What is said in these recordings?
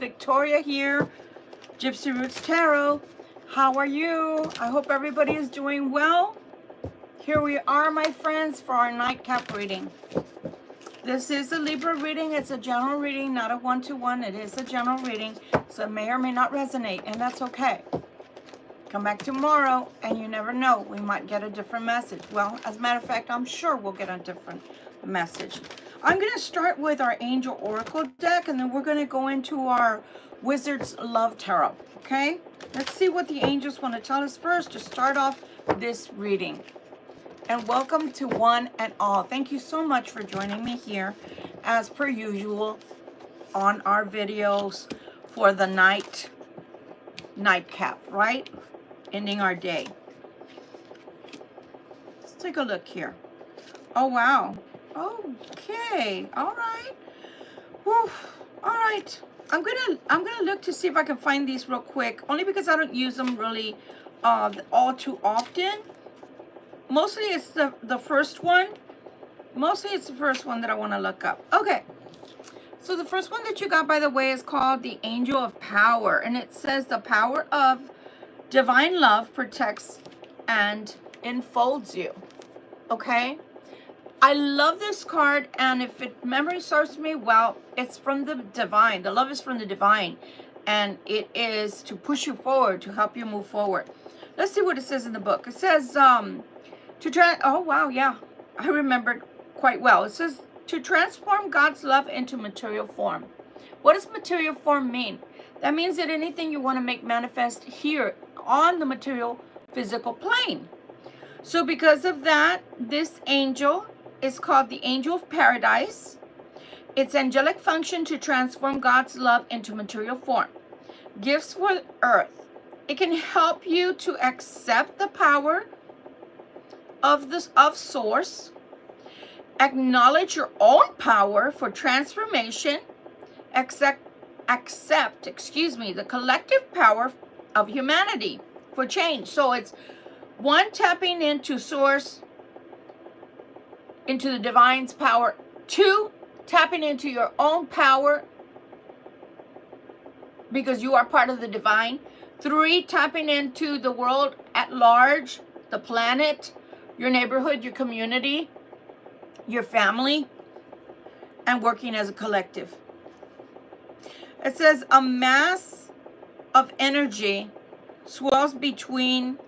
Victoria here, Gypsy Roots Tarot. How are you? I hope everybody is doing well. Here we are, my friends, for our nightcap reading. This is a Libra reading. It's a general reading, not a one-to-one. It is a general reading, so it may or may not resonate, and that's okay. Come back tomorrow, and you never know. We might get a different message. Well, as a matter of fact, I'm sure we'll get a different message. I'm going to start with our Angel Oracle deck, and then we're going to go into our Wizard's Love Tarot, okay? Let's see what the angels want to tell us first to start off this reading. And welcome to one and all. Thank you so much for joining me here, as per usual, on our videos for the nightcap, right? Ending our day. Let's take a look here. Oh, wow. Okay. All right. Whew. All right. I'm gonna look to see if I can find these real quick, only because I don't use them really all too often. Mostly it's the first one. Mostly it's the first one that I want to look up. Okay. So the first one that you got, by the way, is called the Angel of Power, and it says the power of divine love protects and enfolds you. Okay? I love this card, and if memory serves me well, it's from the divine. The love is from the divine, and it is to push you forward, to help you move forward. Let's see what it says in the book. It says, oh, wow, yeah. I remembered quite well. It says, to transform God's love into material form. What does material form mean? That means that anything you want to make manifest here on the material physical plane. So because of that, this angel is called the Angel of Paradise. Its angelic function to transform God's love into material form. Gifts for earth. It can help you to accept the power of source. Acknowledge your own power for transformation. Accept, the collective power of humanity for change. So it's one, tapping into source, into the divine's power. Two, tapping into your own power because you are part of the divine. Three, tapping into the world at large, the planet, your neighborhood, your community, your family, and working as a collective. It says a mass of energy swells between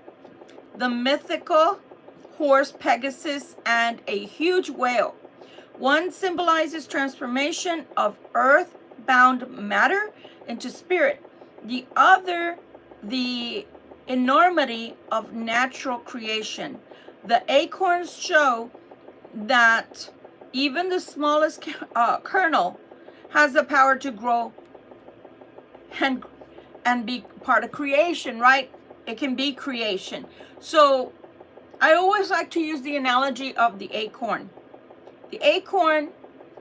the mythical horse Pegasus and a huge whale. One symbolizes transformation of earth-bound matter into spirit. The other, the enormity of natural creation. The acorns show that even the smallest kernel has the power to grow and be part of creation, right? It can be creation. So I always like to use the analogy of the acorn. The acorn,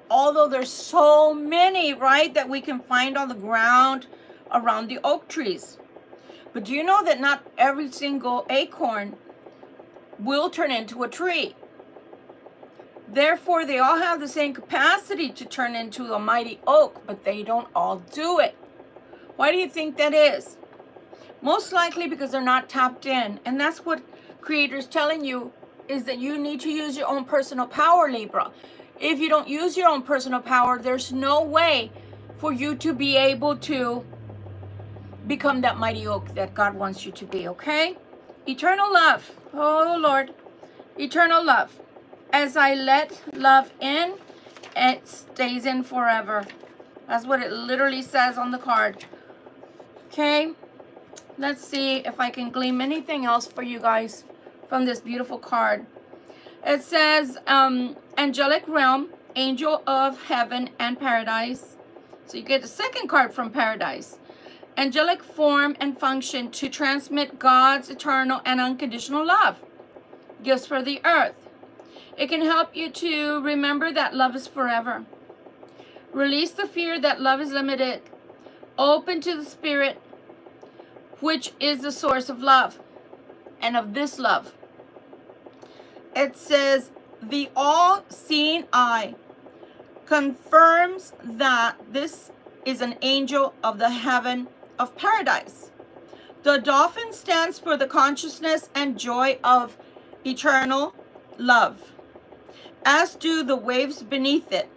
although there's so many, right, that we can find on the ground around the oak trees. But do you know that not every single acorn will turn into a tree? Therefore, they all have the same capacity to turn into a mighty oak, but they don't all do it. Why do you think that is? Most likely because they're not tapped in. And that's what Creator's telling you, is that you need to use your own personal power, Libra. If you don't use your own personal power, there's no way for you to be able to become that mighty oak that God wants you to be, okay? Eternal love. Oh, Lord. Eternal love. As I let love in, it stays in forever. That's what it literally says on the card. Okay? Let's see if I can glean anything else for you guys from this beautiful card. It says, angelic realm, angel of heaven and paradise. So you get the second card from paradise. Angelic form and function to transmit God's eternal and unconditional love. Gifts for the earth. It can help you to remember that love is forever. Release the fear that love is limited. Open to the spirit, which is the source of love and of this love. It says, the all-seeing eye confirms that this is an angel of the heaven of paradise. The dolphin stands for the consciousness and joy of eternal love, as do the waves beneath it.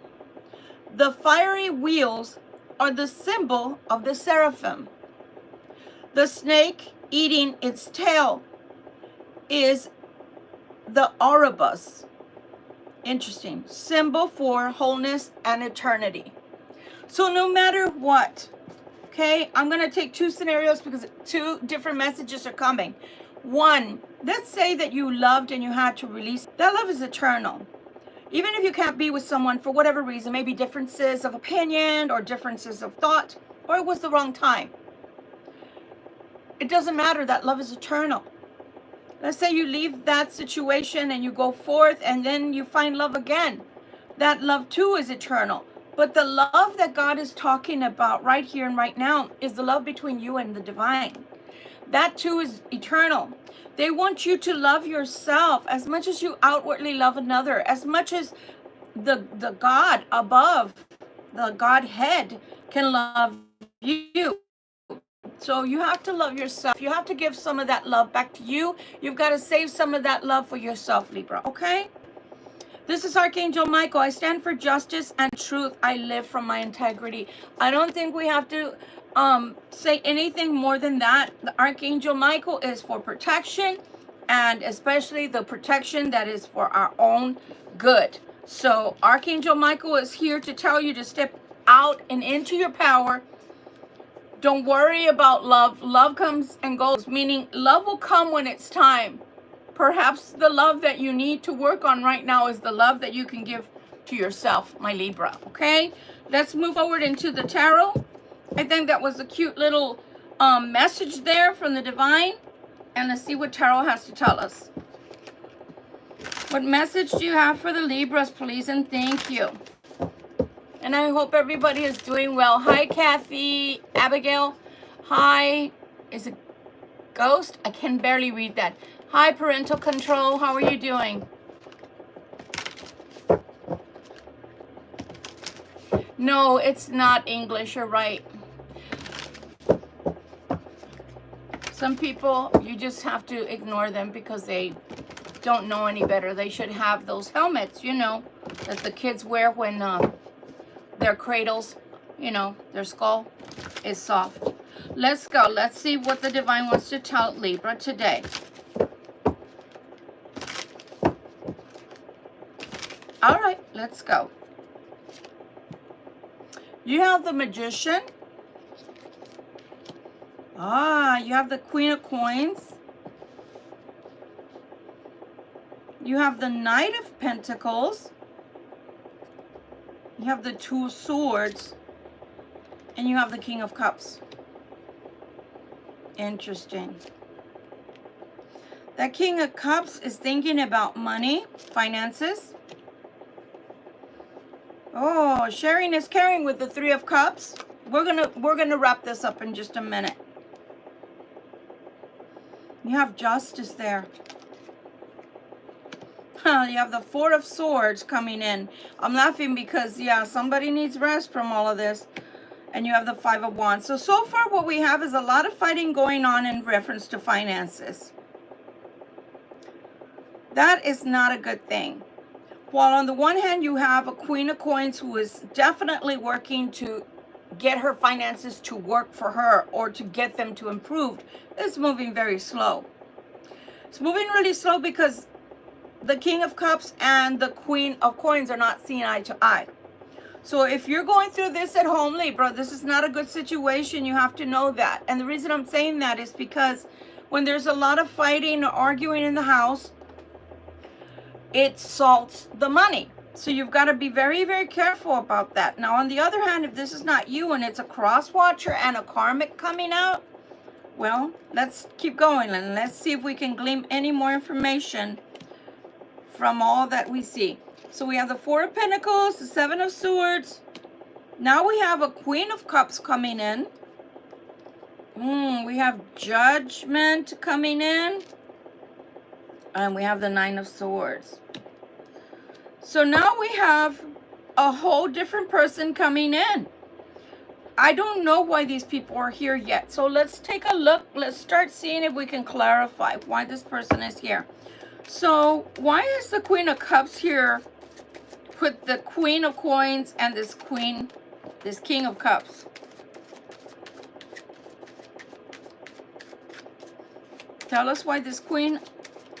The fiery wheels are the symbol of the seraphim. The snake eating its tail is the Ouroboros. Interesting. Symbol for wholeness and eternity. So no matter what, okay, I'm going to take two scenarios because two different messages are coming. One, let's say that you loved and you had to release. That love is eternal. Even if you can't be with someone for whatever reason, maybe differences of opinion or differences of thought, or it was the wrong time. It doesn't matter. That love is eternal. Let's say you leave that situation and you go forth and then you find love again. That love too is eternal. But the love that God is talking about right here and right now is the love between you and the divine. That too is eternal. They want you to love yourself as much as you outwardly love another, as much as the God above, the Godhead can love you. So you have to love yourself. You have to give some of that love back to you. You've got to save some of that love for yourself, Libra, okay? This is Archangel Michael. I stand for justice and truth. I live from my integrity. I don't think we have to say anything more than that. The Archangel Michael is for protection, and especially the protection that is for our own good. So Archangel Michael is here to tell you to step out and into your power. Don't worry about love. Love comes and goes, meaning love will come when it's time. Perhaps the love that you need to work on right now is the love that you can give to yourself, my Libra, okay? Let's move forward into the tarot. I think that was a cute little message there from the divine. And let's see what tarot has to tell us. What message do you have for the Libras, please? And thank you. And I hope everybody is doing well. Hi, Kathy, Abigail. Hi, is it Ghost? I can barely read that. Hi, Parental Control. How are you doing? No, it's not English. You're right. Some people, you just have to ignore them because they don't know any better. They should have those helmets, you know, that the kids wear when their cradles, you know, their skull is soft. Let's go. Let's see what the divine wants to tell Libra today. All right, let's go. You have the Magician. You have the Queen of Coins. You have the Knight of Pentacles. You have the Two of Swords. And you have the King of Cups. Interesting. That King of Cups is thinking about money, finances. Oh, sharing is caring with the Three of Cups. We're gonna wrap this up in just a minute. You have Justice there. You have the Four of Swords coming in. I'm laughing because, yeah, somebody needs rest from all of this. And you have the Five of Wands. So far what we have is a lot of fighting going on in reference to finances. That is not a good thing. While on the one hand, you have a Queen of Coins who is definitely working to get her finances to work for her or to get them to improve. It's moving very slow. It's moving really slow because the King of Cups and the Queen of Coins are not seeing eye to eye. So if you're going through this at home, Libra, this is not a good situation. You have to know that. And the reason I'm saying that is because when there's a lot of fighting or arguing in the house, it salts the money. So you've got to be very, very careful about that. Now, on the other hand, if this is not you and it's a cross watcher and a karmic coming out, well, let's keep going and let's see if we can glean any more information from all that we see. So we have the Four of Pentacles, the Seven of Swords. Now we have a Queen of Cups coming in. We have Judgment coming in. And we have the Nine of Swords. So now we have a whole different person coming in. I don't know why these people are here yet. So let's take a look. Let's start seeing if we can clarify why this person is here. So why is the Queen of Cups here with the Queen of Coins and this King of Cups? Tell us why this Queen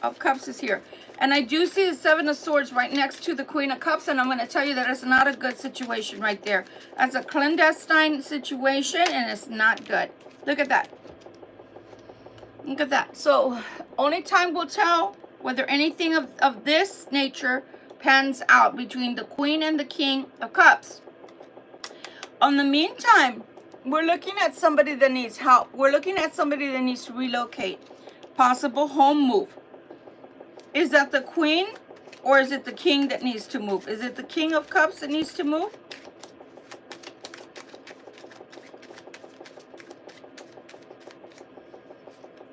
of Cups is here. And I do see the Seven of Swords right next to the Queen of Cups, and I'm going to tell you that it's not a good situation right there. That's a clandestine situation, and it's not good. Look at that. Look at that. So only time will tell whether anything of this nature pans out between the Queen and the King of Cups. In the meantime, we're looking at somebody that needs help. We're looking at somebody that needs to relocate. Possible home move. Is that the Queen or is it the King that needs to move? Is it the King of Cups that needs to move?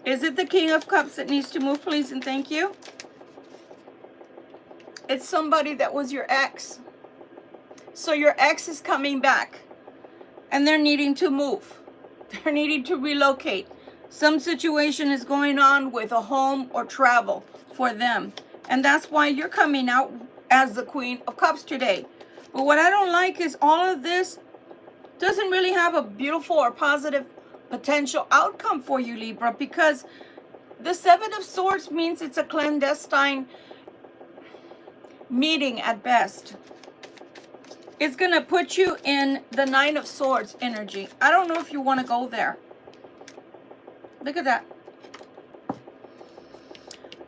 Is it the King of Cups that needs to move, please and thank you? It's somebody that was your ex. So your ex is coming back and they're needing to move. They're needing to relocate. Some situation is going on with a home or travel for them. And that's why you're coming out as the Queen of Cups today. But what I don't like is all of this doesn't really have a beautiful or positive potential outcome for you, Libra, because the Seven of Swords means it's a clandestine meeting at best. It's going to put you in the Nine of Swords energy. I don't know if you want to go there. Look at that.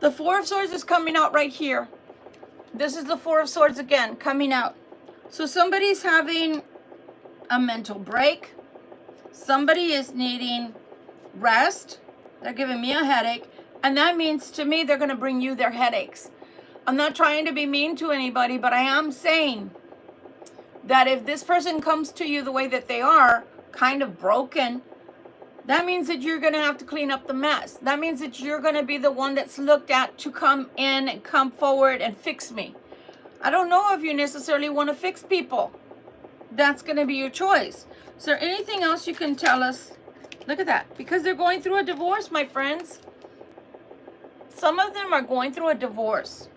The Four of Swords is coming out right here. This is the Four of Swords again, coming out. So somebody's having a mental break. Somebody is needing rest. They're giving me a headache. And that means to me they're going to bring you their headaches. I'm not trying to be mean to anybody, but I am saying that if this person comes to you the way that they are, kind of broken, that means that you're going to have to clean up the mess. That means that you're going to be the one that's looked at to come in and come forward and fix me. I don't know if you necessarily want to fix people. That's going to be your choice. Is there anything else you can tell us? Look at that. Because they're going through a divorce, my friends. Some of them are going through a divorce.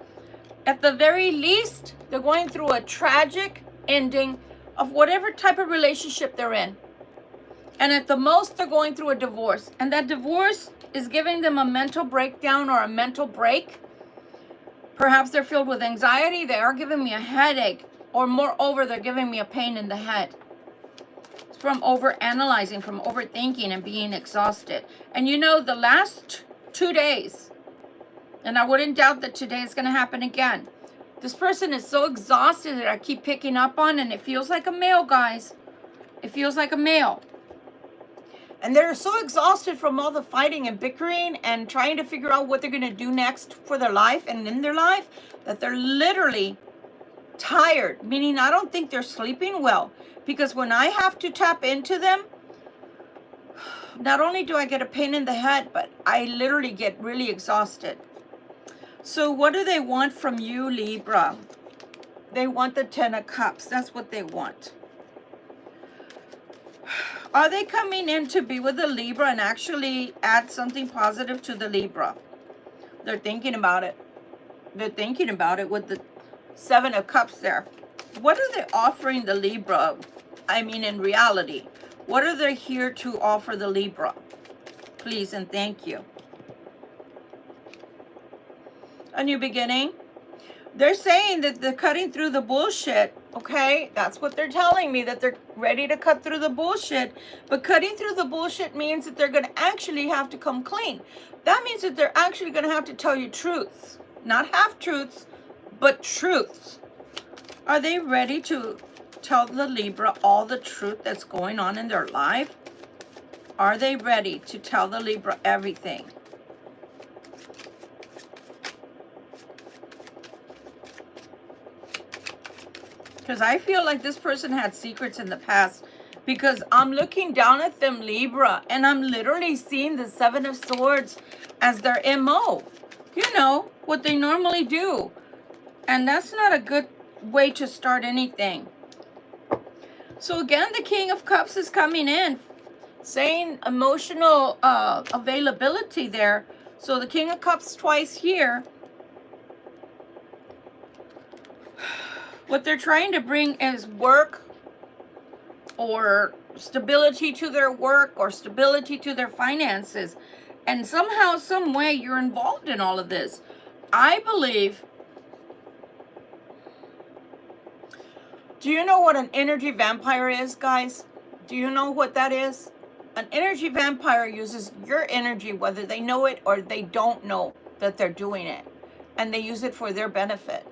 At the very least, they're going through a tragic ending of whatever type of relationship they're in. And at the most, they're going through a divorce. And that divorce is giving them a mental breakdown or a mental break. Perhaps they're filled with anxiety. They are giving me a headache. Or moreover, they're giving me a pain in the head. It's from over-analyzing, from overthinking and being exhausted. And you know, the last 2 days, and I wouldn't doubt that today is going to happen again. This person is so exhausted that I keep picking up on, and it feels like a male, guys. It feels like a male. And they're so exhausted from all the fighting and bickering and trying to figure out what they're going to do next for their life and in their life that they're literally tired. Meaning I don't think they're sleeping well. Because when I have to tap into them, not only do I get a pain in the head, but I literally get really exhausted. So what do they want from you, Libra? They want the Ten of Cups. That's what they want. Are they coming in to be with the Libra and actually add something positive to the Libra? They're thinking about it. They're thinking about it with the Seven of Cups there. What are they offering the Libra? I mean, in reality, what are they here to offer the Libra? Please and thank you. A new beginning. They're saying that they're cutting through the bullshit, okay? That's what they're telling me, that they're ready to cut through the bullshit. But cutting through the bullshit means that they're going to actually have to come clean. That means that they're actually going to have to tell you truths. Not half-truths, but truths. Are they ready to tell the Libra all the truth that's going on in their life? Are they ready to tell the Libra everything? Because I feel like this person had secrets in the past. Because I'm looking down at them, Libra, and I'm literally seeing the Seven of Swords as their MO. You know, what they normally do. And that's not a good way to start anything. So again, the King of Cups is coming in, saying emotional availability there. So the King of Cups twice here. What they're trying to bring is work or stability to their work or stability to their finances. And somehow, some way, you're involved in all of this. I believe. Do you know what an energy vampire is, guys? Do you know what that is? An energy vampire uses your energy, whether they know it or they don't know that they're doing it. And they use it for their benefit.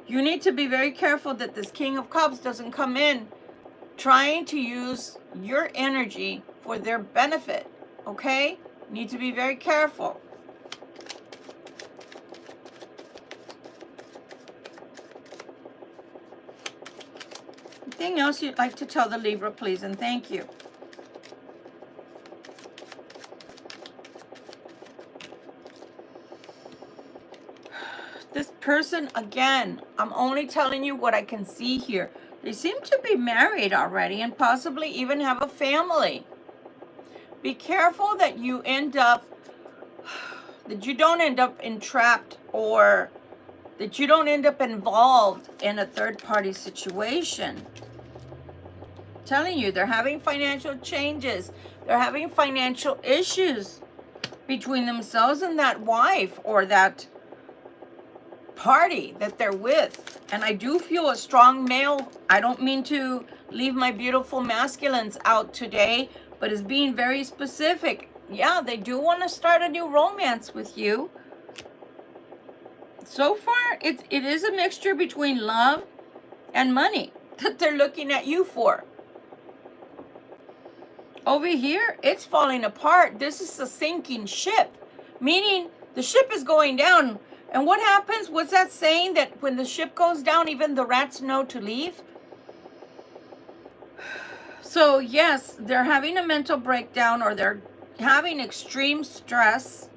You need to be very careful that this King of Cups doesn't come in trying to use your energy for their benefit. Okay? Need to be very careful. Anything else you'd like to tell the Libra, please, and thank you. This person, again, I'm only telling you what I can see here. They seem to be married already and possibly even have a family. Be careful that you end up, that you don't end up entrapped or that you don't end up involved in a third-party situation. Telling you, they're having financial changes. They're having financial issues between themselves and that wife or that party that they're with. And I do feel a strong male. I don't mean to leave my beautiful masculines out today, but it's being very specific. Yeah, they do want to start a new romance with you. So far, it is a mixture between love and money that they're looking at you for. Over here, it's falling apart. This is a sinking ship, meaning the ship is going down. And what happens? What's that saying that when the ship goes down, even the rats know to leave? So yes, they're having a mental breakdown or they're having extreme stress.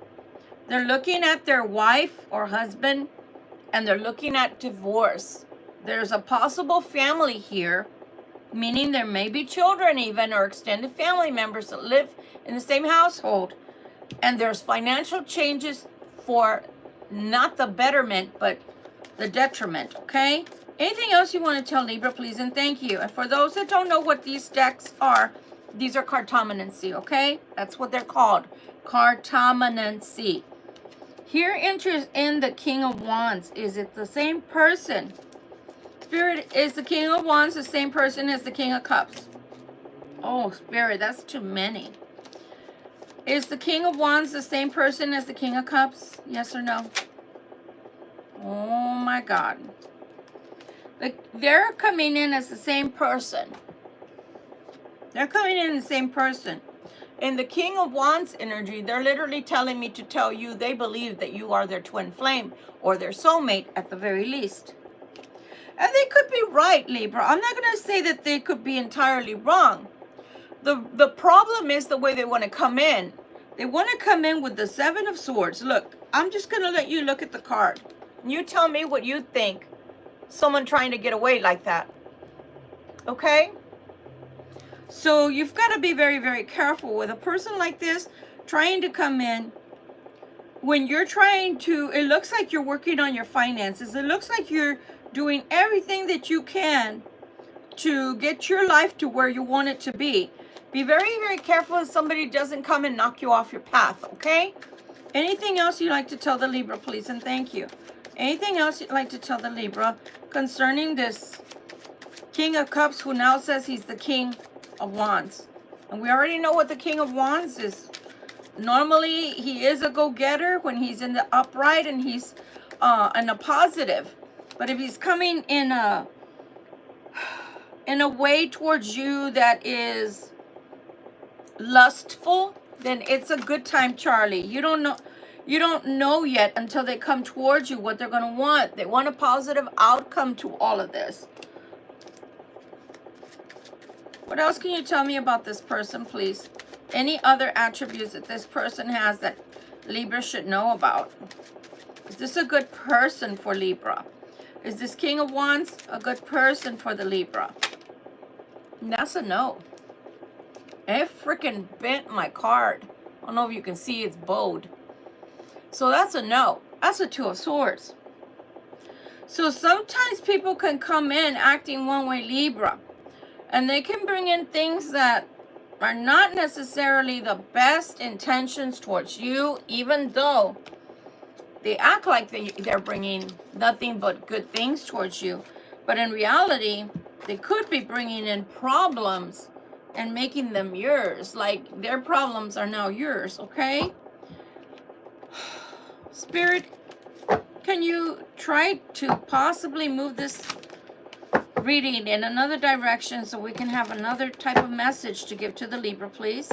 They're looking at their wife or husband and they're looking at divorce. There's a possible family here, meaning there may be children even or extended family members that live in the same household. And there's financial changes for not the betterment, but the detriment, okay? Anything else you want to tell Libra, please, and thank you. And for those that don't know what these decks are, these are cartomancy, okay? That's what they're called, cartomancy. Here enters in the King of Wands. Is it the same person? Spirit, is the King of Wands the same person as the King of Cups? Oh, Spirit, that's too many. Is the King of Wands the same person as the King of Cups? Yes or no? Oh my God. They're coming in as the same person. They're coming in the same person. In the King of Wands energy, they're literally telling me to tell you they believe that you are their twin flame or their soulmate at the very least. And they could be right, Libra. I'm not going to say that they could be entirely wrong. The problem is the way they want to come in. They want to come in with the Seven of Swords. Look, I'm just going to let you look at the card. You tell me what you think. Someone trying to get away like that. Okay? So you've got to be very, very careful with a person like this trying to come in. When you're trying to, it looks like you're working on your finances. It looks like you're doing everything that you can to get your life to where you want it to be. Be very, very careful if somebody doesn't come and knock you off your path, okay? Anything else you'd like to tell the Libra, please, and thank you. Anything else you'd like to tell the Libra concerning this King of Cups who now says he's the King of Wands? And we already know what the King of Wands is. Normally, he is a go-getter when he's in the upright and he's in a positive. But if he's coming in a way towards you that is lustful, then it's a good time, Charlie. You don't know yet until they come towards you what they're going to want. They want a positive outcome to all of this. What else can you tell me about this person, please? Any other attributes that this person has that Libra should know about? Is this a good person for Libra? Is this King of Wands a good person for the Libra? That's a no. It freaking bent my card. I don't know if you can see it's bowed. So that's a no. That's a Two of Swords. So sometimes people can come in acting one way, Libra, and they can bring in things that are not necessarily the best intentions towards you, even though they act like they're bringing nothing but good things towards you. But in reality, they could be bringing in problems and making them yours. Like their problems are now yours, okay? Spirit, can you try to possibly move this reading in another direction so we can have another type of message to give to the Libra, please?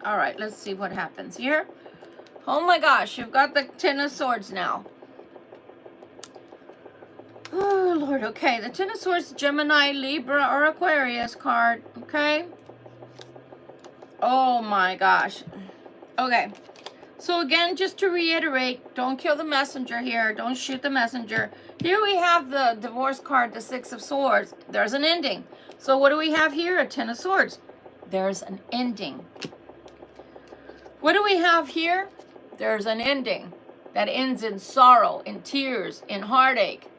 All right, let's see what happens here. Oh my gosh, you've got the Ten of Swords now. Oh, Lord, okay. The Ten of Swords, Gemini, Libra, or Aquarius card, okay? Oh my gosh. Okay. So again, just to reiterate, don't kill the messenger here. Don't shoot the messenger. Here we have the divorce card, the Six of Swords. There's an ending. So what do we have here? A Ten of Swords. There's an ending. What do we have here? There's an ending that ends in sorrow, in tears, in heartache.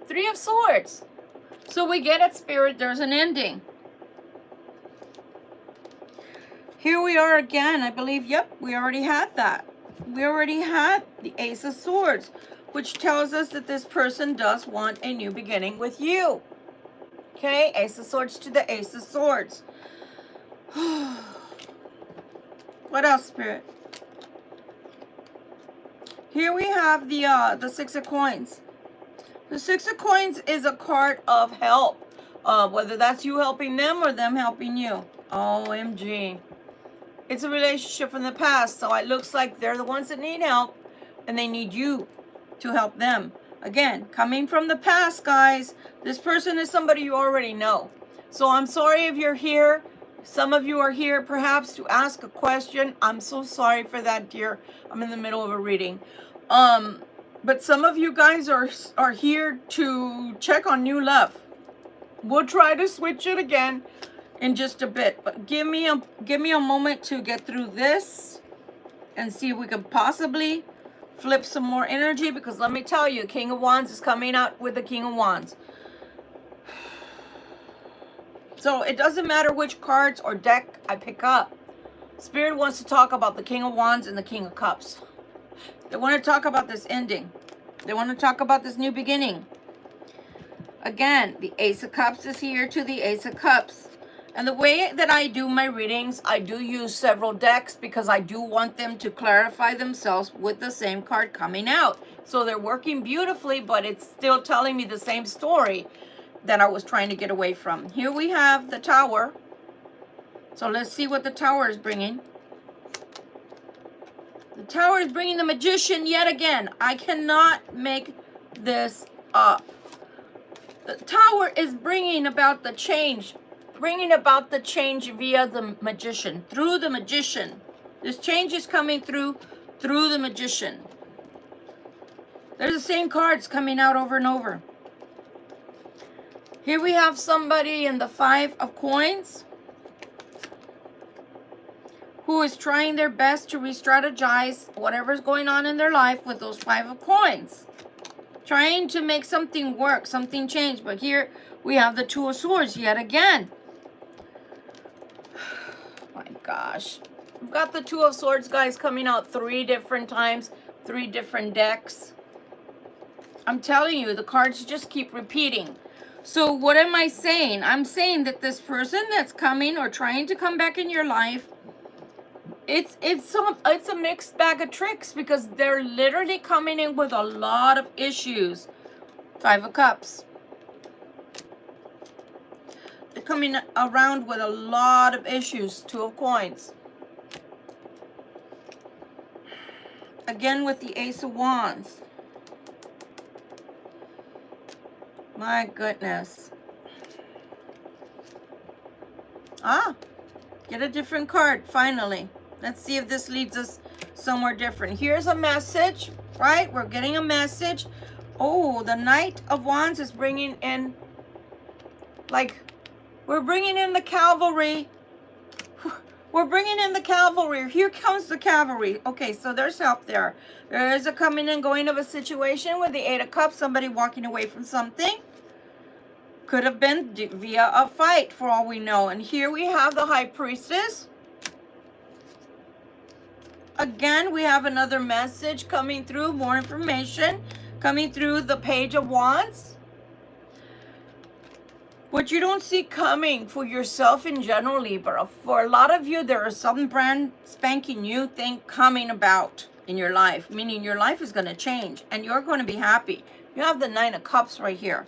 Three of Swords. So we get it, Spirit. There's an ending. Here we are again. I believe, yep, we already had that. We already had the Ace of Swords, which tells us that this person does want a new beginning with you. Okay, Ace of Swords to the Ace of Swords. What else, Spirit? Here we have the Six of Coins. The Six of Coins is a card of help, whether that's you helping them or them helping you. OMG. It's a relationship from the past, so it looks like they're the ones that need help, and they need you to help them. Again, coming from the past, guys, this person is somebody you already know. So I'm sorry if you're here. Some of you are here perhaps to ask a question. I'm so sorry for that, dear. I'm in the middle of a reading. But some of you guys are here to check on new love. We'll try to switch it again in just a bit. But give me a moment to get through this and see if we can possibly flip some more energy, because let me tell you, King of Wands is coming out with the King of Wands. So it doesn't matter which cards or deck I pick up. Spirit wants to talk about the King of Wands and the King of Cups. They want to talk about this ending. They want to talk about this new beginning. Again, the Ace of Cups is here to the Ace of Cups. And the way that I do my readings, I do use several decks because I do want them to clarify themselves with the same card coming out. So they're working beautifully, but it's still telling me the same story that I was trying to get away from. Here we have the Tower. So let's see what the Tower is bringing. The Tower is bringing the Magician yet again. I cannot make this up. The Tower is bringing about the change. Bringing about the change via the Magician. Through the Magician. This change is coming through the Magician. There's the same cards coming out over and over. Here we have somebody in the Five of Coins who is trying their best to re-strategize whatever's going on in their life with those Five of Coins. Trying to make something work, something change. But here we have the Two of Swords yet again. My gosh. We've got the Two of Swords, guys, coming out 3 different times, 3 different decks. I'm telling you, the cards just keep repeating. So what am I saying? I'm saying that this person that's coming or trying to come back in your life, it's a mixed bag of tricks, because they're literally coming in with a lot of issues. Five of Cups. They're coming around with a lot of issues. Two of Coins. Again with the Ace of Wands. My goodness. Get a different card, finally. Let's see if this leads us somewhere different. Here's a message, right? We're getting a message. Oh, the Knight of Wands is bringing in, like, we're bringing in the cavalry. We're bringing in the cavalry. Here comes the cavalry. Okay, so there's help there. There is a coming and going of a situation with the Eight of Cups, somebody walking away from something. Could have been via a fight for all we know. And here we have the High Priestess. Again, we have another message coming through, more information coming through the Page of Wands. What you don't see coming for yourself in general, Libra. For a lot of you, there is some brand spanking new thing coming about in your life, meaning your life is going to change and you're going to be happy. You have the Nine of Cups right here.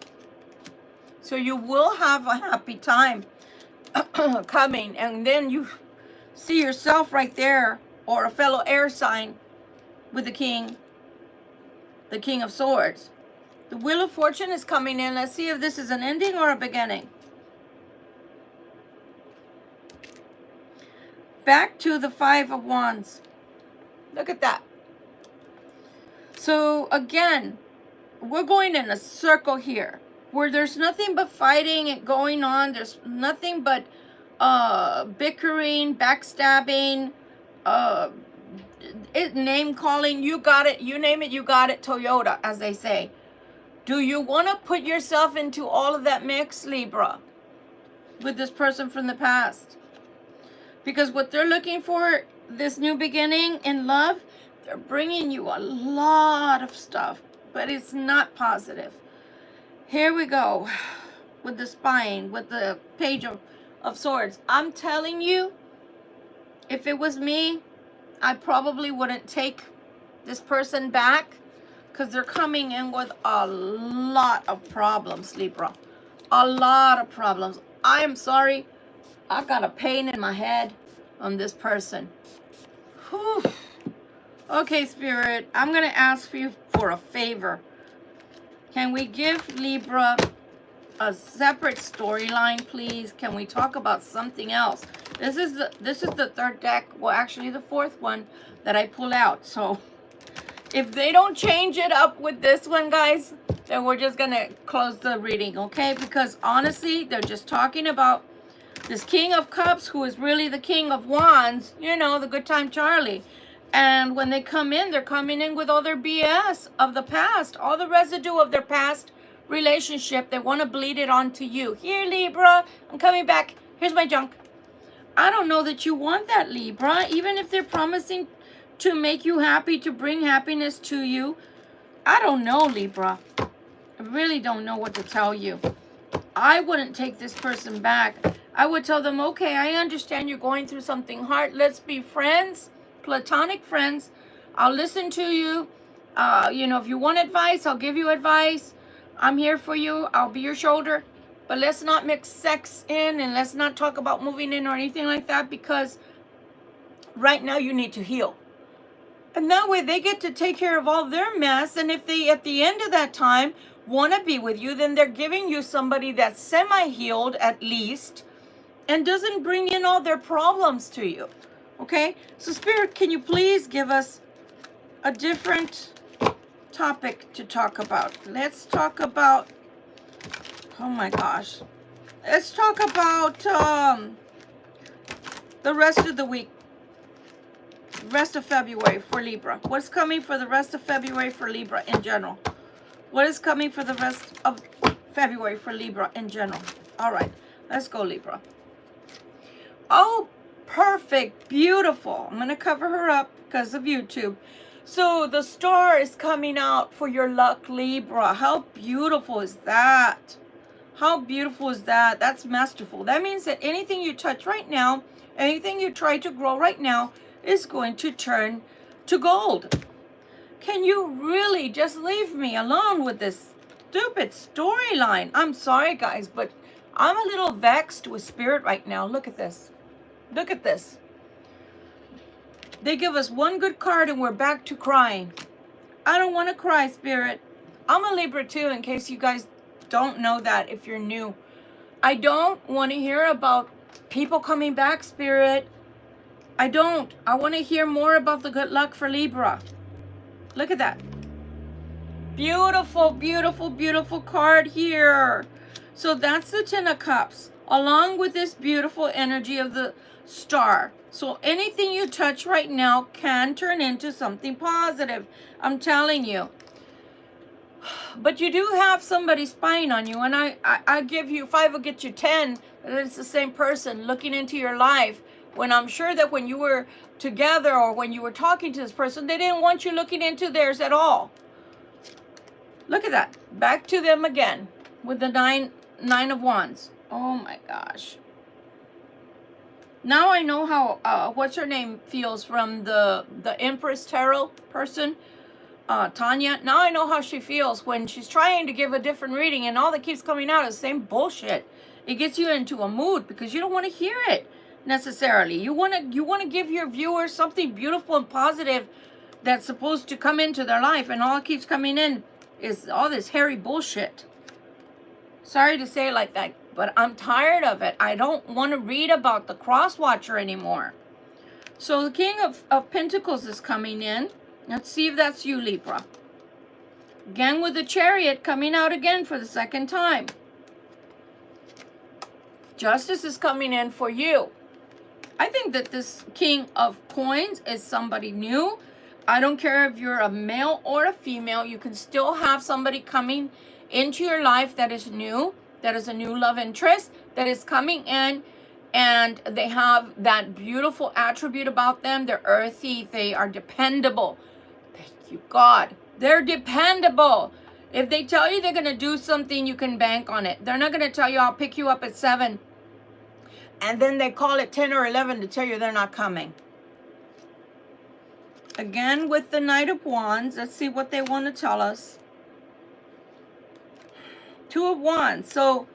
So you will have a happy time coming, and then you see yourself right there, or a fellow air sign with the King of Swords. The Wheel of Fortune is coming in. Let's see if this is an ending or a beginning. Back to the Five of Wands. Look at that. So again, we're going in a circle here where there's nothing but fighting and going on. There's nothing but bickering, backstabbing, name calling. You got it. You name it, you got it. Toyota, as they say. Do you want to put yourself into all of that mix, Libra, with this person from the past? Because what they're looking for, this new beginning in love, they're bringing you a lot of stuff, but it's not positive. Here we go with the spine, with the Page of Swords. I'm telling you, if it was me, I probably wouldn't take this person back, because they're coming in with a lot of problems, Libra. A lot of problems. I am sorry. I got a pain in my head on this person. Whew. Okay, Spirit, I'm going to ask you for a favor. Can we give Libra a separate storyline, please? Can we talk about something else? This is the third deck, well, actually the fourth one that I pull out. So if they don't change it up with this one, guys, then we're just going to close the reading, okay? Because honestly, they're just talking about this King of Cups, who is really the King of Wands, you know, the good time Charlie. And when they come in, they're coming in with all their BS of the past, all the residue of their past relationship. They want to bleed it onto you. Here, Libra, I'm coming back. Here's my junk. I don't know that you want that, Libra. Even if they're promising to make you happy, to bring happiness to you, I don't know, Libra. I really don't know what to tell you. I wouldn't take this person back. I would tell them, okay, I understand you're going through something hard. Let's be friends, platonic friends. I'll listen to you. You know, if you want advice, I'll give you advice. I'm here for you. I'll be your shoulder. But let's not mix sex in, and let's not talk about moving in or anything like that, because right now you need to heal. And that way they get to take care of all their mess. And if they, at the end of that time, want to be with you, then they're giving you somebody that's semi-healed at least, and doesn't bring in all their problems to you. Okay? So Spirit, can you please give us a different topic to talk about? Let's talk about, oh my gosh. Let's talk about the rest of the week. Rest of February for Libra. What's coming for the rest of February for Libra in general? What is coming for the rest of February for Libra in general? All right, let's go, Libra. Oh, perfect, beautiful. I'm going to cover her up because of YouTube. So the star is coming out for your luck, Libra. How beautiful is that? How beautiful is that? That's masterful. That means that anything you touch right now, anything you try to grow right now, is going to turn to gold. Can you really just leave me alone with this stupid storyline? I'm sorry, guys, but I'm a little vexed with Spirit right now. Look at this. Look at this. They give us one good card and we're back to crying. I don't want to cry, Spirit. I'm a Libra too, in case you guys don't know that, if you're new. I don't want to hear about people coming back, Spirit. I don't. I want to hear more about the good luck for Libra. Look at that. Beautiful, beautiful, beautiful card here. So that's the Ten of Cups, along with this beautiful energy of the star. So anything you touch right now can turn into something positive. I'm telling you. But you do have somebody spying on you. And I give you 5 will get you 10. And it's the same person looking into your life. When I'm sure that when you were together or when you were talking to this person, they didn't want you looking into theirs at all. Look at that. Back to them again with the nine of wands. Oh my gosh. Now I know how, what's her name feels from the Empress Tarot person, Tanya. Now I know how she feels when she's trying to give a different reading and all that keeps coming out is the same bullshit. It gets you into a mood because you don't want to hear it necessarily. You want to give your viewers something beautiful and positive that's supposed to come into their life, and all it keeps coming in is all this hairy bullshit. Sorry to say it like that, but I'm tired of it. I don't want to read about the cross watcher anymore. So the King of Pentacles is coming in. Let's see if that's you, Libra. Again with the Chariot coming out again for the second time. Justice is coming in for you. I think that this King of Coins is somebody new. I don't care if you're a male or a female. You can still have somebody coming into your life that is new, that is a new love interest, that is coming in, and they have that beautiful attribute about them. They're earthy. They are dependable. Thank you, God. They're dependable. If they tell you they're going to do something, you can bank on it. They're not going to tell you, I'll pick you up at 7. And then they call it 10 or 11 to tell you they're not coming. Again, with the Knight of Wands, let's see what they want to tell us. 2 of Wands. So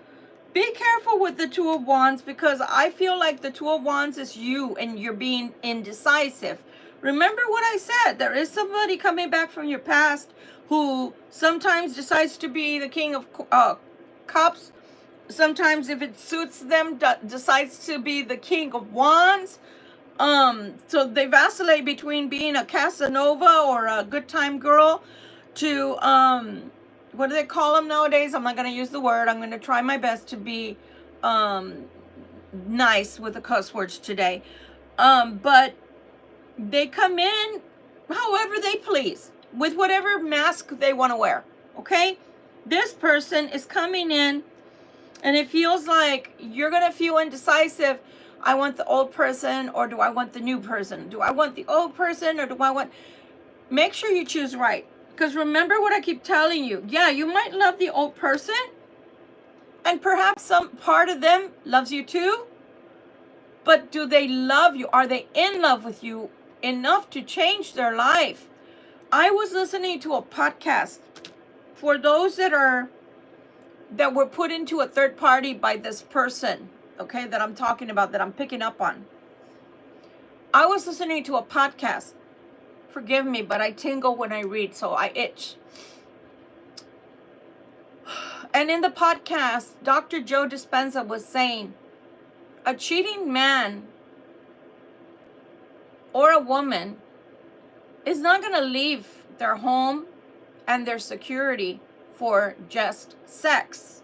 be careful with the 2 of Wands, because I feel like the 2 of Wands is you and you're being indecisive. Remember what I said. There is somebody coming back from your past who sometimes decides to be the King of Cups. Sometimes, if it suits them, decides to be the King of Wands. So they vacillate between being a Casanova or a good time girl to, what do they call them nowadays? I'm not going to use the word. I'm going to try my best to be, nice with the cuss words today. But they come in however they please, with whatever mask they want to wear. Okay? This person is coming in, and it feels like you're going to feel indecisive. I want the old person, or do I want the new person? Do I want the old person, or do I want... Make sure you choose right. Because remember what I keep telling you. Yeah, you might love the old person, and perhaps some part of them loves you too. But do they love you? Are they in love with you enough to change their life? I was listening to a podcast for those that were put into a third party by this person, okay, that I'm talking about, that I'm picking up on. I was listening to a podcast. Forgive me, but I tingle when I read, so I itch. And in the podcast, Dr. Joe Dispenza was saying, a cheating man or a woman is not going to leave their home and their security for just sex.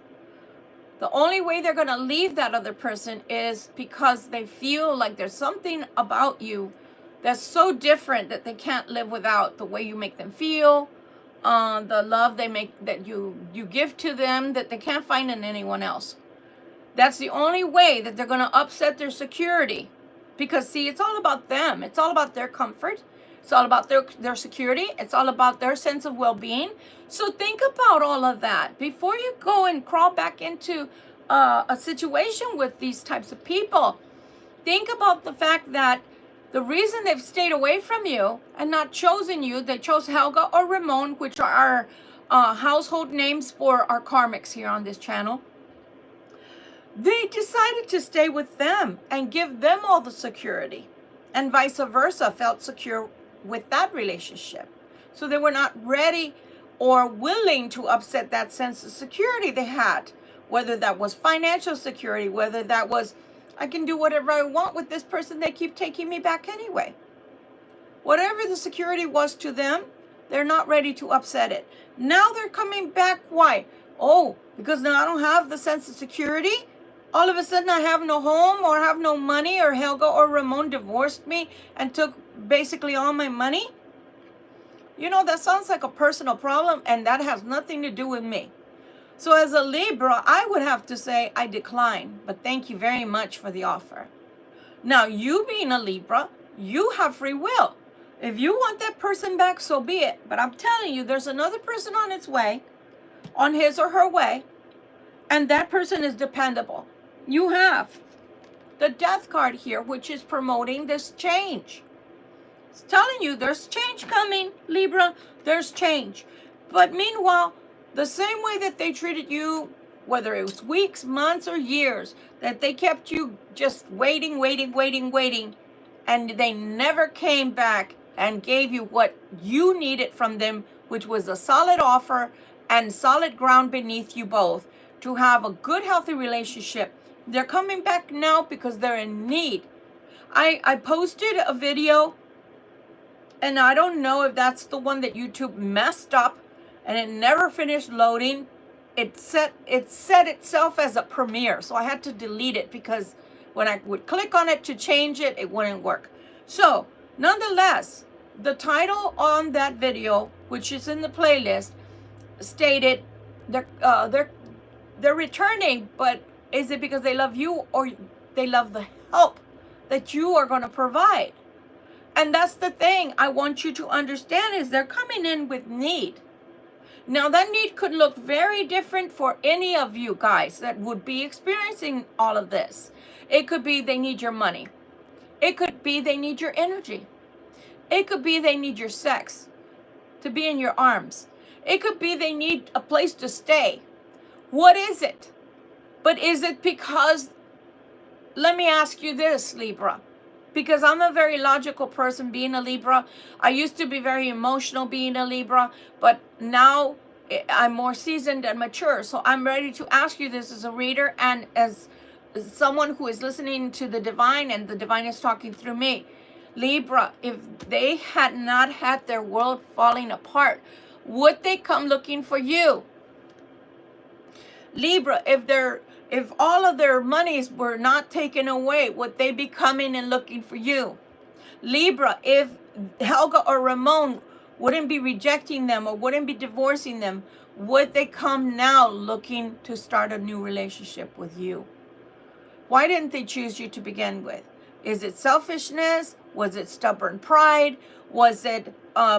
The only way they're going to leave that other person is because they feel like there's something about you that's so different that they can't live without. The way you make them feel, the love they make, that you give to them, that they can't find in anyone else. That's the only way that they're going to upset their security. Because, see, it's all about them. It's all about their comfort. It's all about their security. It's all about their sense of well-being. So think about all of that before you go and crawl back into a situation with these types of people. Think about the fact that the reason they've stayed away from you and not chosen you, they chose Helga or Ramon, which are our household names for our karmics here on this channel. They decided to stay with them and give them all the security, and vice versa, felt secure with that relationship. So they were not ready or willing to upset that sense of security they had, whether that was financial security, whether that was I can do whatever I want with this person. They keep taking me back anyway. Whatever the security was to them, they're not ready to upset it. Now they're coming back. Why? Oh, because now I don't have the sense of security. All of a sudden I have no home or have no money, or Helga or Ramon divorced me and took basically all my money. You know, that sounds like a personal problem, and that has nothing to do with me. So as a Libra, I would have to say I decline, but thank you very much for the offer. Now, you being a Libra, you have free will. If you want that person back, so be it. But I'm telling you, there's another person on its way, on his or her way, and that person is dependable. You have the Death card here, which is promoting this change. It's telling you there's change coming, Libra. There's change. But meanwhile, the same way that they treated you, whether it was weeks, months, or years, that they kept you just waiting, and they never came back and gave you what you needed from them, which was a solid offer and solid ground beneath you both to have a good, healthy relationship. They're coming back now because they're in need. I posted a video, and I don't know if that's the one that YouTube messed up and it never finished loading. It set itself as a premiere, so I had to delete it because when I would click on it to change it, it wouldn't work. So nonetheless, the title on that video, which is in the playlist, stated they're returning, but is it because they love you or they love the help that you are going to provide? And that's the thing I want you to understand, is they're coming in with need. Now, that need could look very different for any of you guys that would be experiencing all of this. It could be they need your money. It could be they need your energy. It could be they need your sex to be in your arms. It could be they need a place to stay. What is it? But is it because, let me ask you this, Libra, because I'm a very logical person being a Libra. I used to be very emotional being a Libra, but now I'm more seasoned and mature. So I'm ready to ask you this as a reader and as someone who is listening to the divine, and the divine is talking through me. Libra, if they had not had their world falling apart, would they come looking for you? Libra, if all of their monies were not taken away, would they be coming and looking for you? Libra, if Helga or Ramon wouldn't be rejecting them or wouldn't be divorcing them, would they come now looking to start a new relationship with you? Why didn't they choose you to begin with? Is it selfishness? Was it stubborn pride? Was it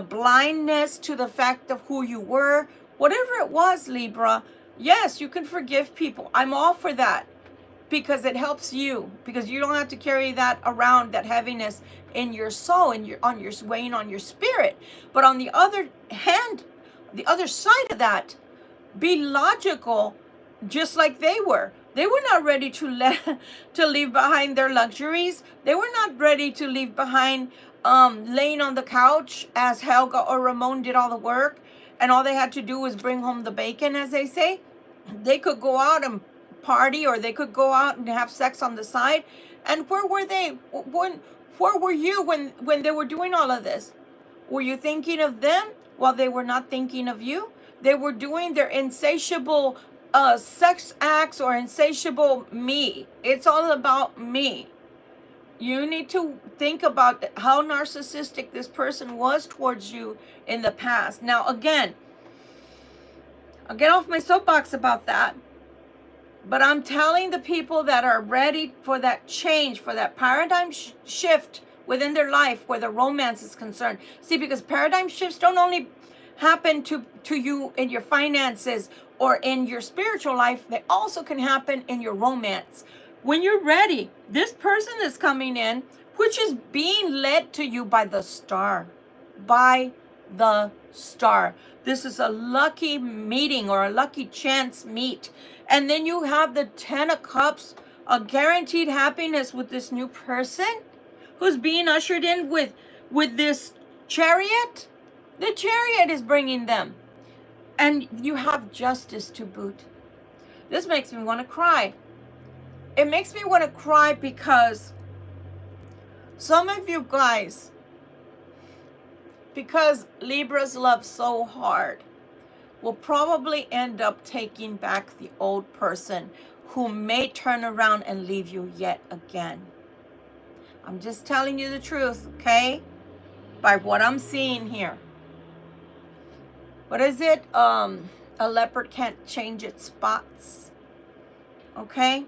blindness to the fact of who you were? Whatever it was, Libra, yes, you can forgive people. I'm all for that because it helps you, because you don't have to carry that around, that heaviness in your soul and weighing on your spirit. But on the other hand, the other side of that, be logical, just like they were. They were not ready to leave behind their luxuries. They were not ready to leave behind laying on the couch as Helga or Ramon did all the work, and all they had to do was bring home the bacon, as they say. They could go out and party, or they could go out and have sex on the side. And where were they? Where were you when they were doing all of this? Were you thinking of them while they were not thinking of you? They were doing their insatiable sex acts or insatiable me. It's all about me. You need to think about how narcissistic this person was towards you in the past. Now, again, I'll get off my soapbox about that. But I'm telling the people that are ready for that change, for that paradigm shift within their life where the romance is concerned. See, because paradigm shifts don't only happen to you in your finances or in your spiritual life, they also can happen in your romance. When you're ready, this person is coming in, which is being led to you by the star. By the star. This is a lucky meeting or a lucky chance meet. And then you have the 10 of Cups, a guaranteed happiness with this new person who's being ushered in with this Chariot. The Chariot is bringing them. And you have Justice to boot. This makes me want to cry. it makes me want to cry because some of you guys, because Libras love so hard, will probably end up taking back the old person who may turn around and leave you yet again. I'm just telling you the truth, okay? By what I'm seeing here. What is it? A leopard can't change its spots. Okay?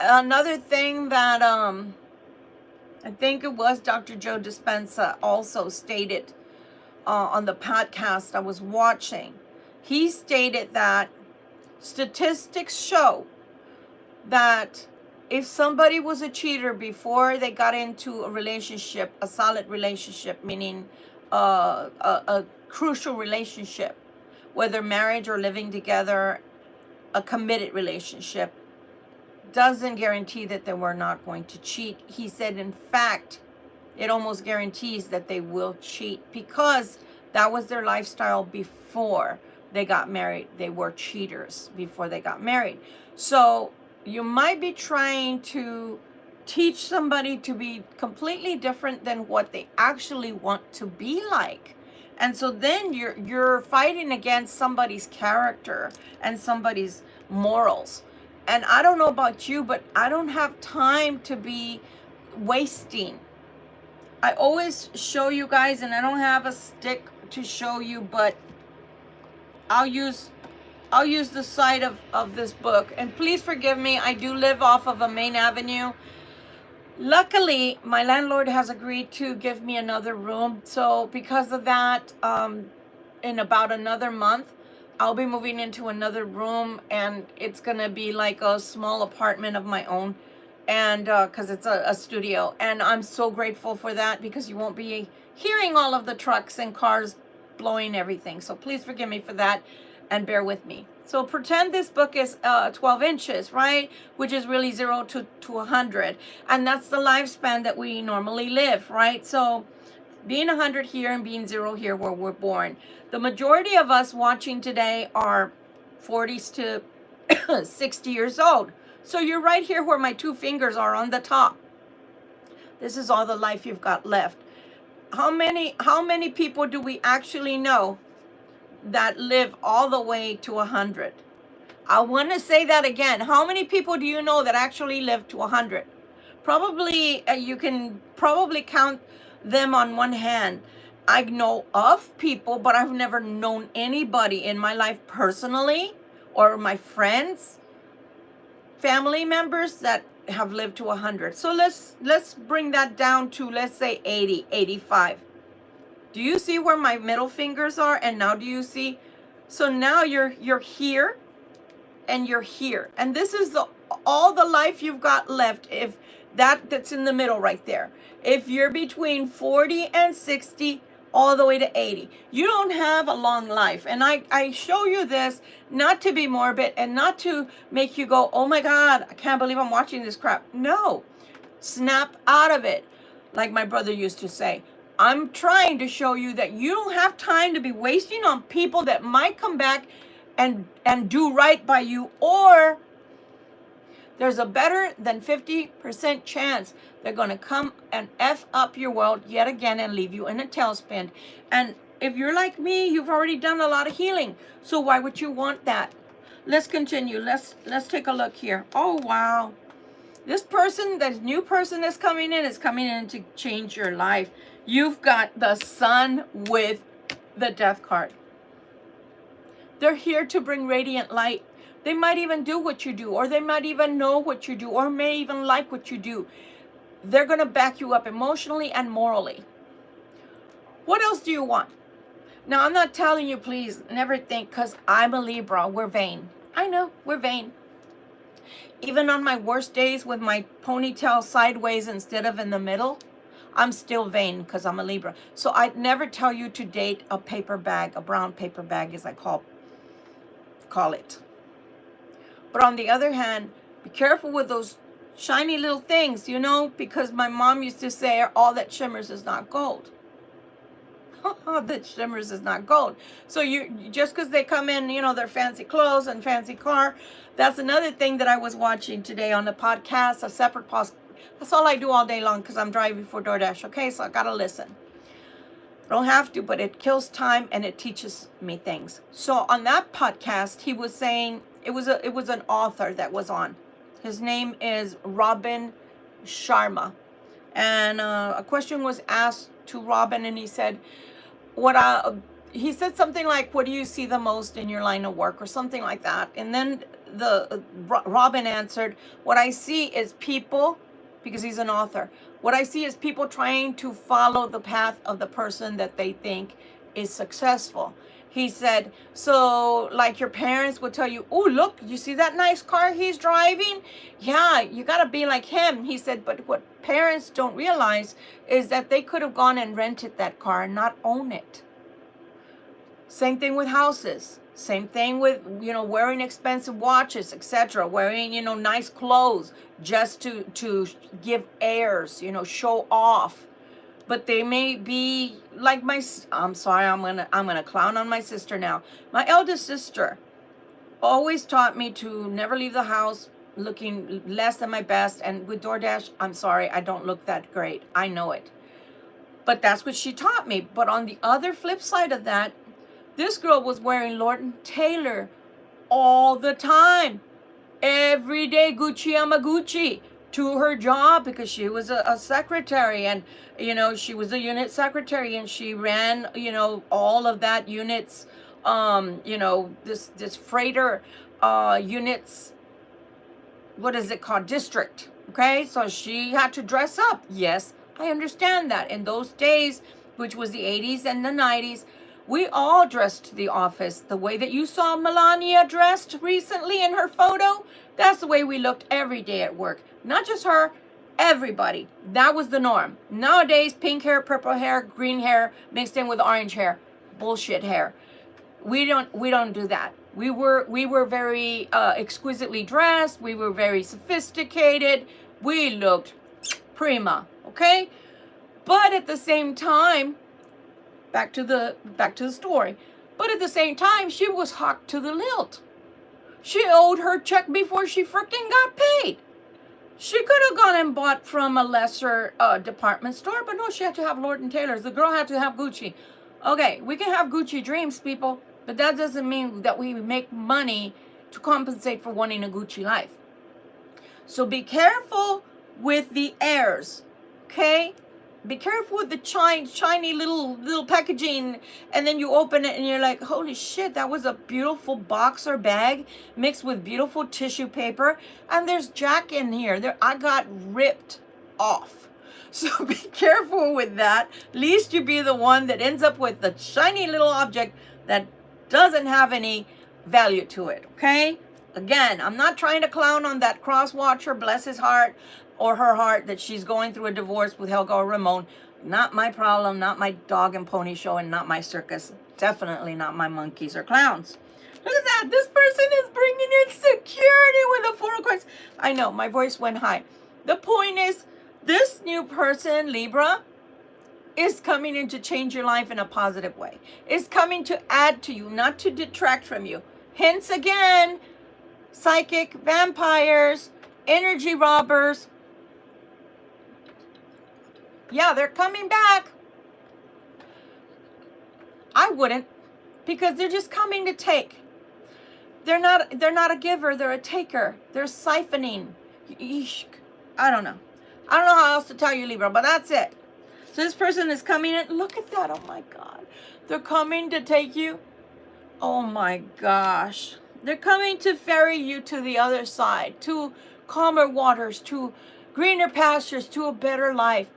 Another thing that I think it was Dr. Joe Dispenza also stated on the podcast I was watching. He stated that statistics show that if somebody was a cheater before they got into a relationship, a solid relationship, meaning a crucial relationship, whether marriage or living together, a committed relationship, doesn't guarantee that they were not going to cheat. He said, in fact, it almost guarantees that they will cheat because that was their lifestyle before they got married. They were cheaters before they got married. So you might be trying to teach somebody to be completely different than what they actually want to be like. And so then you're fighting against somebody's character and somebody's morals. And I don't know about you, but I don't have time to be wasting. I always show you guys, and I don't have a stick to show you, but I'll use the side of this book. And please forgive me, I do live off of a main avenue. Luckily, my landlord has agreed to give me another room. So because of that, in about another month, I'll be moving into another room, and it's going to be like a small apartment of my own, and because it's a studio. And I'm so grateful for that because you won't be hearing all of the trucks and cars blowing everything. So please forgive me for that and bear with me. So pretend this book is 12 inches, right? Which is really 0 to 100. And that's the lifespan that we normally live, right? So being 100 here and being 0 here where we're born. The majority of us watching today are 40s to 60 years old. So you're right here where my two fingers are on the top. This is all the life you've got left. How many people do we actually know that live all the way to 100? I want to say that again. How many people do you know that actually live to 100? Probably, you can probably count them on one hand. I know of people, but I've never known anybody in my life personally, or my friends, family members that have lived to 100. So let's bring that down to, let's say 80, 85. Do you see where my middle fingers are? And now do you see? So now you're here and you're here. And this is all the life you've got left, if that's in the middle right there. If you're between 40 and 60, all the way to 80, you don't have a long life. And I show you this not to be morbid and not to make you go, oh my God, I can't believe I'm watching this crap. No, snap out of it. Like my brother used to say, I'm trying to show you that you don't have time to be wasting on people that might come back and do right by you, or there's a better than 50% chance they're going to come and F up your world yet again and leave you in a tailspin. And if you're like me, you've already done a lot of healing. So why would you want that? Let's continue. Let's take a look here. Oh, wow. This person, this new person that's coming in is coming in to change your life. You've got the Sun with the Death card. They're here to bring radiant light. They might even do what you do, or they might even know what you do, or may even like what you do. They're going to back you up emotionally and morally. What else do you want? Now, I'm not telling you, please never think, because I'm a Libra, we're vain. I know, we're vain. Even on my worst days with my ponytail sideways instead of in the middle, I'm still vain because I'm a Libra. So I'd never tell you to date a paper bag, a brown paper bag as I call it. But on the other hand, be careful with those shiny little things, you know, because my mom used to say all that shimmers is not gold. that shimmers is not gold. So you just because they come in, their fancy clothes and fancy car. That's another thing that I was watching today on the podcast, a separate podcast. That's all I do all day long because I'm driving for DoorDash. Okay, so I gotta listen. I don't have to, but it kills time and it teaches me things. So on that podcast, he was saying it was an author that was on. His name is Robin Sharma, and a question was asked to Robin, and he said, he said something like, "What do you see the most in your line of work?" or something like that. And then Robin answered, "What I see is people," because he's an author. "What I see is people trying to follow the path of the person that they think is successful." He said, so like your parents would tell you, "Oh, look, you see that nice car he's driving? Yeah, you got to be like him." He said, but what parents don't realize is that they could have gone and rented that car and not own it. Same thing with houses. Same thing with, wearing expensive watches, etc. Wearing, nice clothes just to give airs, show off. But they may be like I'm sorry, I'm gonna clown on my sister now. My eldest sister always taught me to never leave the house looking less than my best. And with DoorDash, I'm sorry, I don't look that great. I know it. But that's what she taught me. But on the other flip side of that, this girl was wearing Lord & Taylor all the time. Every day, Gucci Yamaguchi, to her job because she was a secretary, and she was a unit secretary, and she ran all of that units, this freighter units, what is it called, district. Okay, so she had to dress up. Yes, I understand that. In those days, which was the 80s and the 90s, we all dressed to the office. The way that you saw Melania dressed recently in her photo, that's the way we looked every day at work. Not just her, everybody. That was the norm. Nowadays, pink hair, purple hair, green hair, mixed in with orange hair. Bullshit hair. We don't do that. We were very exquisitely dressed. We were very sophisticated. We looked prima, okay? But at the same time, back to the story. But at the same time, she was hawked to the lilt. She owed her check before she freaking got paid. She could have gone and bought from a lesser department store, but no, she had to have Lord & Taylor's. The girl had to have Gucci. Okay, we can have Gucci dreams, people, but that doesn't mean that we make money to compensate for wanting a Gucci life. So be careful with the airs, okay? Be careful with the shiny little packaging, and then you open it and you're like, holy shit, that was a beautiful boxer bag mixed with beautiful tissue paper, and there's Jack in here. I got ripped off. So be careful with that. Least you be the one that ends up with the shiny little object that doesn't have any value to it, okay? Again, I'm not trying to clown on that cross watcher, bless his heart, or her heart, that she's going through a divorce with Helga or Ramon. Not my problem, not my dog and pony show, and not my circus. Definitely not my monkeys or clowns. Look at that. This person is bringing in security with the 4 of coins. I know, my voice went high. The point is, this new person, Libra, is coming in to change your life in a positive way. Is coming to add to you, not to detract from you. Hence again, psychic, vampires, energy robbers. Yeah, they're coming back. I wouldn't, because they're just coming to take. They're not a giver, they're a taker. They're siphoning. Eesh. I don't know. I don't know how else to tell you, Libra, but that's it. So this person is coming in. Look at that. Oh my God. They're coming to take you. Oh my gosh. They're coming to ferry you to the other side, to calmer waters, to greener pastures, to a better life.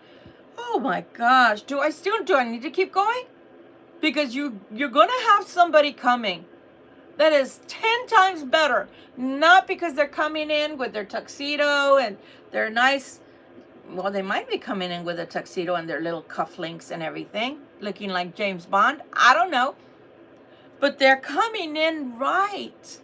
Oh my gosh. Do I need to keep going? Because you're going to have somebody coming that is 10 times better. Not because they're coming in with their tuxedo and their nice, well, they might be coming in with a tuxedo and their little cufflinks and everything, looking like James Bond. I don't know. But they're coming in right.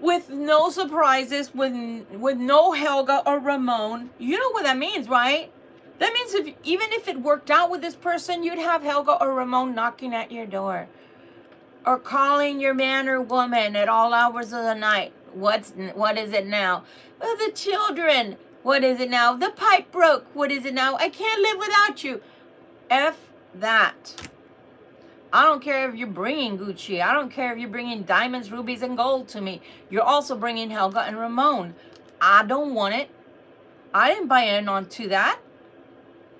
With no surprises, with no Helga or Ramon. You know what that means, right? That means even if it worked out with this person, you'd have Helga or Ramon knocking at your door. Or calling your man or woman at all hours of the night. What is it now? Well, the children. What is it now? The pipe broke. What is it now? I can't live without you. F that. I don't care if you're bringing Gucci. I don't care if you're bringing diamonds, rubies, and gold to me. You're also bringing Helga and Ramon. I don't want it. I didn't buy in onto that.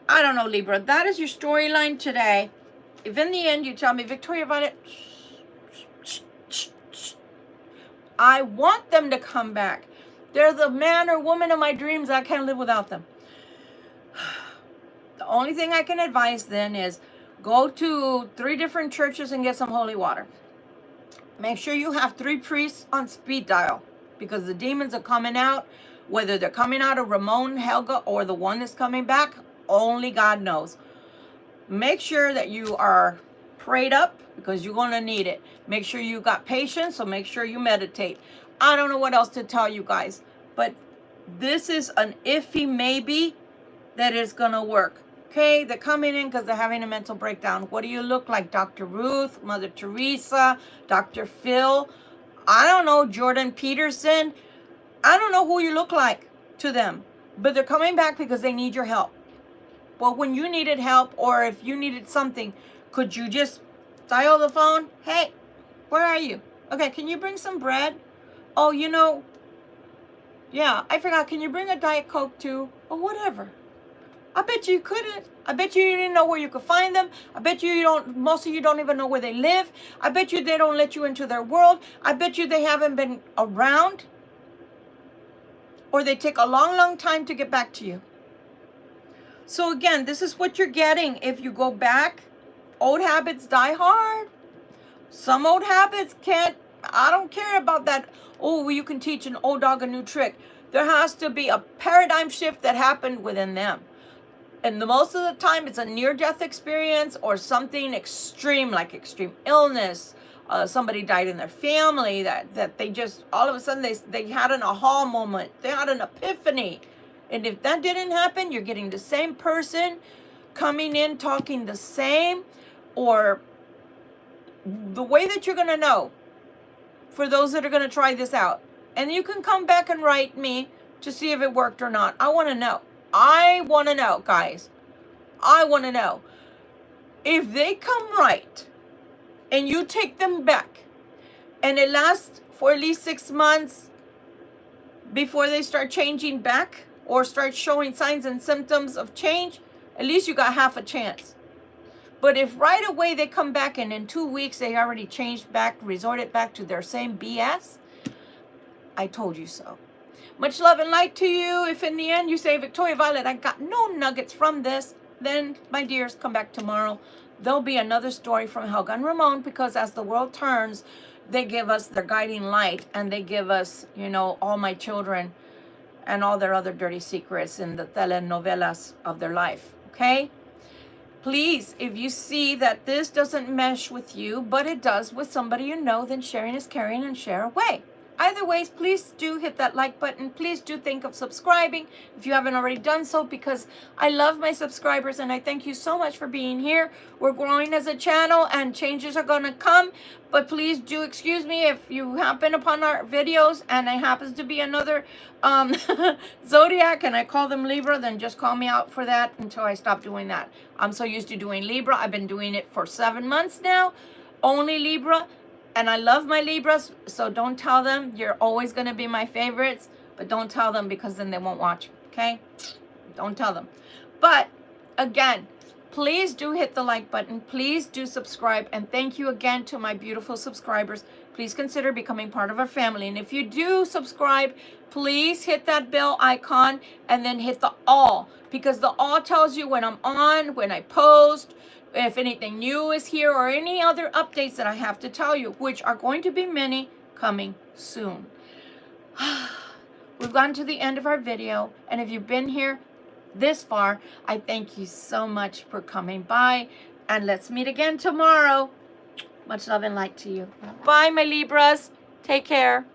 I don't know, Libra. That is your storyline today. If in the end you tell me, Victoria Violet, I want them to come back. They're the man or woman of my dreams. I can't live without them. The only thing I can advise then is go to 3 different churches and get some holy water. Make sure you have 3 priests on speed dial, because the demons are coming out. Whether they're coming out of Ramon, Helga, or the one that's coming back, only God knows. Make sure that you are prayed up, because you're going to need it. Make sure you got patience, so make sure you meditate. I don't know what else to tell you guys, but this is an iffy maybe that is going to work. Okay, they're coming in because they're having a mental breakdown. What do you look like? Dr. Ruth, Mother Teresa, Dr. Phil, I don't know, Jordan Peterson. I don't know who you look like to them, but they're coming back because they need your help. Well, when you needed help, or if you needed something, could you just dial the phone? Hey, where are you? Okay, can you bring some bread? Oh, you know, yeah, I forgot. Can you bring a Diet Coke too? Or whatever. I bet you couldn't. I bet you didn't know where you could find them. I bet you don't, most of you don't even know where they live. I bet you they don't let you into their world. I bet you they haven't been around. Or they take a long, long time to get back to you. So again, this is what you're getting if you go back. Old habits die hard. Some old habits can't, I don't care about that. Oh, well, you can teach an old dog a new trick. There has to be a paradigm shift that happened within them. And most of the time, it's a near-death experience or something extreme, like extreme illness. Somebody died in their family that they just, all of a sudden, they had an aha moment. They had an epiphany. And if that didn't happen, you're getting the same person coming in, talking the same. Or the way that you're going to know, for those that are going to try this out. And you can come back and write me to see if it worked or not. I want to know. I want to know, guys. I want to know. If they come right and you take them back and it lasts for at least 6 months before they start changing back or start showing signs and symptoms of change, at least you got half a chance. But if right away they come back and in 2 weeks they already changed back, resorted back to their same BS, I told you so. Much love and light to you. If in the end you say, Victoria Violet, I got no nuggets from this, then, my dears, come back tomorrow. There'll be another story from Helga and Ramon, because as the world turns, they give us their guiding light, and they give us, you know, all my children and all their other dirty secrets in the telenovelas of their life, okay? Please, if you see that this doesn't mesh with you, but it does with somebody you know, then sharing is caring, and share away. Either ways, please do hit that like button. Please do think of subscribing if you haven't already done so, because I love my subscribers and I thank you so much for being here. We're growing as a channel and changes are going to come, but please do excuse me if you happen upon our videos and it happens to be another zodiac and I call them Libra, then just call me out for that until I stop doing that. I'm so used to doing Libra. I've been doing it for 7 months now, only Libra. And I love my Libras, so don't tell them. You're always going to be my favorites, but don't tell them, because then they won't watch, okay? Don't tell them. But, again, please do hit the like button. Please do subscribe. And thank you again to my beautiful subscribers. Please consider becoming part of our family. And if you do subscribe, please hit that bell icon and then hit the all, because the all tells you when I'm on, when I post, if anything new is here, or any other updates that I have to tell you, which are going to be many coming soon. We've gotten to the end of our video, and if you've been here this far, I thank you so much for coming by, and let's meet again tomorrow. Much love and light to you. Bye, my Libras. Take care.